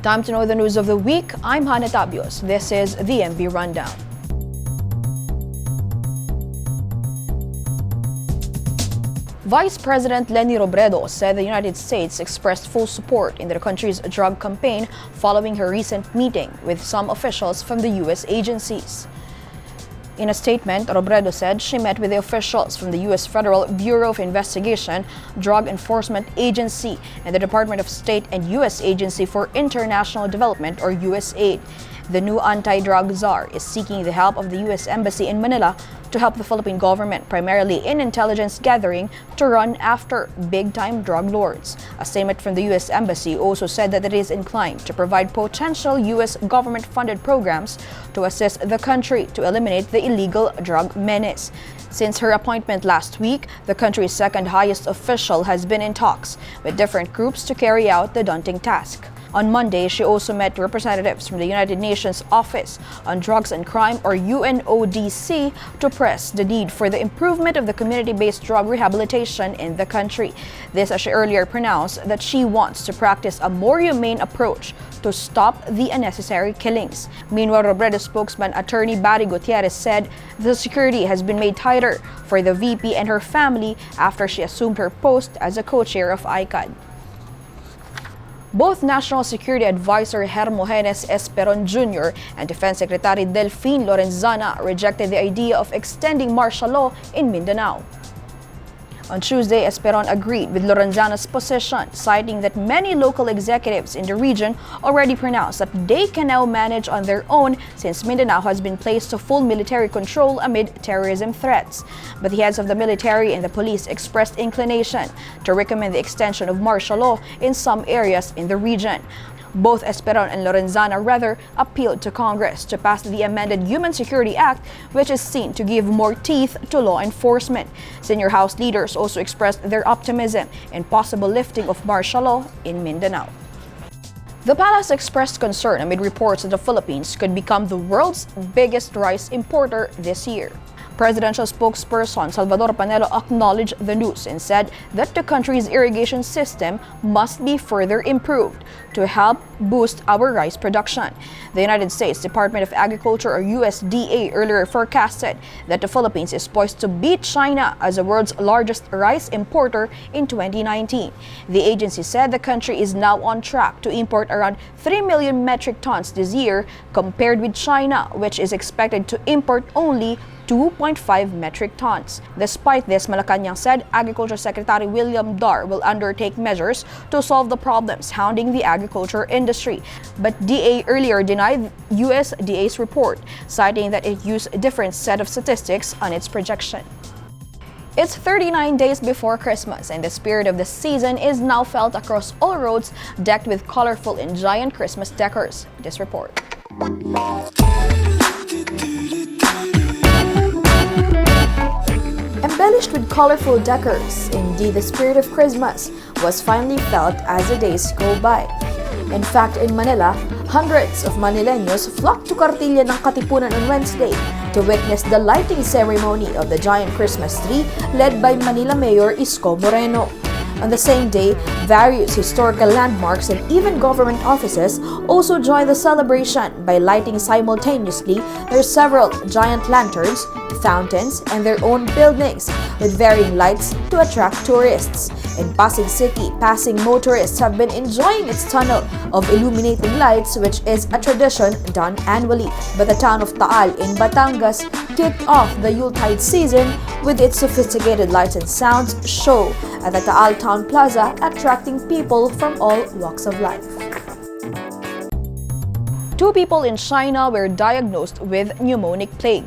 Time to know the news of the week. I'm Hannah Tabios. This is the MB Rundown. Vice President Leni Robredo said the United States expressed full support in the country's drug campaign following her recent meeting with some officials from the U.S. agencies. In a statement, Robredo said she met with the officials from the U.S. Federal Bureau of Investigation, Drug Enforcement Agency, and the Department of State and U.S. Agency for International Development, or USAID. The new anti-drug czar is seeking the help of the U.S. Embassy in Manila to help the Philippine government, primarily in intelligence gathering, to run after big-time drug lords. A statement from the U.S. Embassy also said that it is inclined to provide potential U.S. government-funded programs to assist the country to eliminate the illegal drug menace. Since her appointment last week, the country's second highest official has been in talks with different groups to carry out the daunting task. On Monday, she also met representatives from the United Nations Office on Drugs and Crime, or UNODC, to press the need for the improvement of the community-based drug rehabilitation in the country. This, as she earlier pronounced, that she wants to practice a more humane approach to stop the unnecessary killings. Meanwhile, Robredo spokesman Attorney Barry Gutierrez said the security has been made tighter for the VP and her family after she assumed her post as a co-chair of ICAD. Both National Security Advisor Hermogenes Esperon Jr. and Defense Secretary Delphine Lorenzana rejected the idea of extending martial law in Mindanao. On Tuesday, Esperon agreed with Lorenzana's position, citing that many local executives in the region already pronounced that they can now manage on their own since Mindanao has been placed to full military control amid terrorism threats. But the heads of the military and the police expressed inclination to recommend the extension of martial law in some areas in the region. Both Esperon and Lorenzana appealed to Congress to pass the amended Human Security Act, which is seen to give more teeth to law enforcement. Senior House leaders also expressed their optimism in possible lifting of martial law in Mindanao. The palace expressed concern amid reports that the Philippines could become the world's biggest rice importer this year. Presidential spokesperson Salvador Panelo acknowledged the news and said that the country's irrigation system must be further improved to help boost our rice production. The United States Department of Agriculture, or USDA, earlier forecasted that the Philippines is poised to beat China as the world's largest rice importer in 2019. The agency said the country is now on track to import around 3 million metric tons this year, compared with China, which is expected to import only 2.5 metric tons. Despite this, Malacanang said Agriculture Secretary William Dar will undertake measures to solve the problems hounding the agriculture industry. But DA earlier denied USDA's report, citing that it used a different set of statistics on its projection. It's 39 days before Christmas, and the spirit of the season is now felt across all roads, decked with colorful and giant Christmas decors. This report. Embellished with colorful decors, indeed the spirit of Christmas was finally felt as the days go by. In fact, in Manila, hundreds of Manileños flocked to Kartilla ng Katipunan on Wednesday to witness the lighting ceremony of the giant Christmas tree led by Manila Mayor Isko Moreno. On the same day, various historical landmarks and even government offices also joined the celebration by lighting simultaneously their several giant lanterns, fountains, and their own buildings with varying lights to attract tourists. In Pasig City, passing motorists have been enjoying its tunnel of illuminating lights, which is a tradition done annually. But the town of Taal in Batangas kicked off the Yuletide season with its sophisticated lights and sounds show at the Taal Town Plaza, attracting people from all walks of life. 2 people in China were diagnosed with pneumonic plague.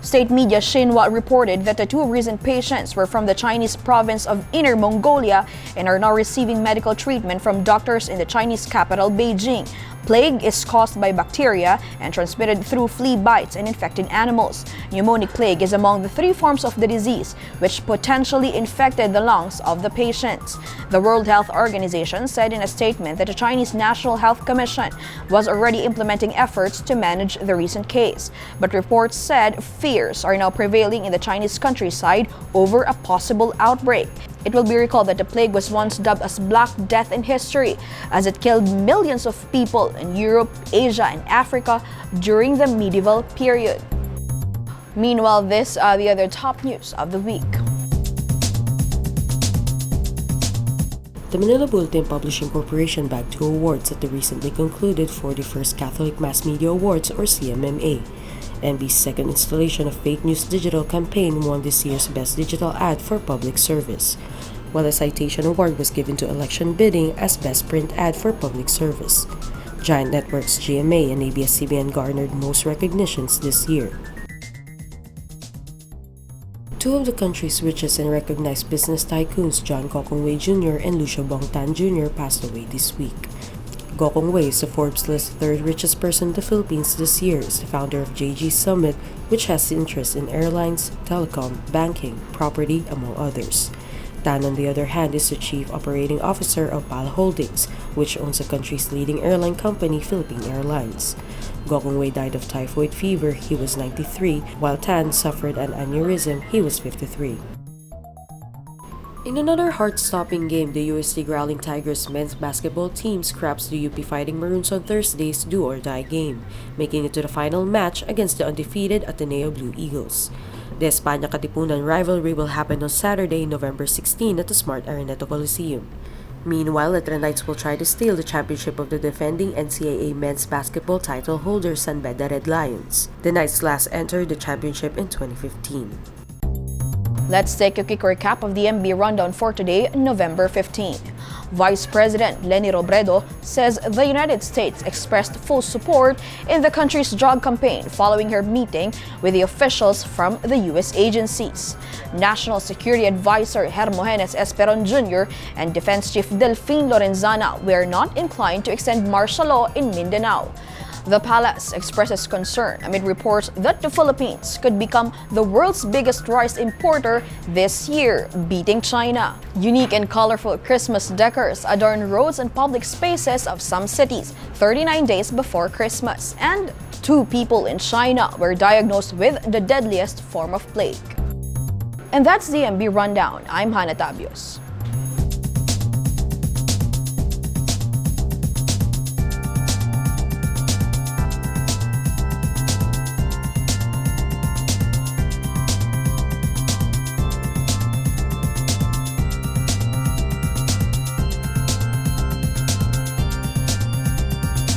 State media Xinhua reported that the 2 recent patients were from the Chinese province of Inner Mongolia and are now receiving medical treatment from doctors in the Chinese capital, Beijing. Plague is caused by bacteria and transmitted through flea bites and infected animals. Pneumonic plague is among the 3 forms of the disease which potentially infected the lungs of the patients. The World Health Organization said in a statement that the Chinese National Health Commission was already implementing efforts to manage the recent case. But reports said fears are now prevailing in the Chinese countryside over a possible outbreak. It will be recalled that the plague was once dubbed as Black Death in history, as it killed millions of people in Europe, Asia, and Africa during the medieval period. Meanwhile, these are the other top news of the week. The Manila Bulletin Publishing Corporation bagged 2 awards at the recently concluded 41st Catholic Mass Media Awards or CMMA. NB's second installation of Fake News Digital campaign won this year's Best Digital Ad for Public Service, while a citation award was given to Election Bidding as Best Print Ad for Public Service. Giant Networks GMA and ABS-CBN garnered most recognitions this year. 2 of the country's richest and recognized business tycoons, John Gokong Wei Jr. and Lucio Bongtan Jr., passed away this week. Gokong Wei is the Forbes list 3rd richest person in the Philippines this year, is the founder of JG Summit, which has interests in airlines, telecom, banking, property, among others. Tan, on the other hand, is the chief operating officer of PAL Holdings, which owns the country's leading airline company, Philippine Airlines. Gokong Wei died of typhoid fever. He was 93, while Tan suffered an aneurysm. He was 53. In another heart-stopping game, the UST Growling Tigers men's basketball team scraps the UP Fighting Maroons on Thursday's do-or-die game, making it to the final match against the undefeated Ateneo Blue Eagles. The Espana Katipunan rivalry will happen on Saturday, November 16 at the Smart Araneta Coliseum. Meanwhile, the Knights will try to steal the championship of the defending NCAA men's basketball title holder San Beda Red Lions. The Knights last entered the championship in 2015. Let's take a quick recap of the MB rundown for today, November 15. Vice President Leni Robredo says the United States expressed full support in the country's drug campaign following her meeting with the officials from the U.S. agencies. National Security Advisor Hermogenes Esperon Jr. and Defense Chief Delfin Lorenzana were not inclined to extend martial law in Mindanao. The palace expresses concern amid reports that the Philippines could become the world's biggest rice importer this year, beating China. Unique and colorful Christmas decors adorn roads and public spaces of some cities 39 days before Christmas. And 2 people in China were diagnosed with the deadliest form of plague. And that's the MB Rundown. I'm Hannah Tabios.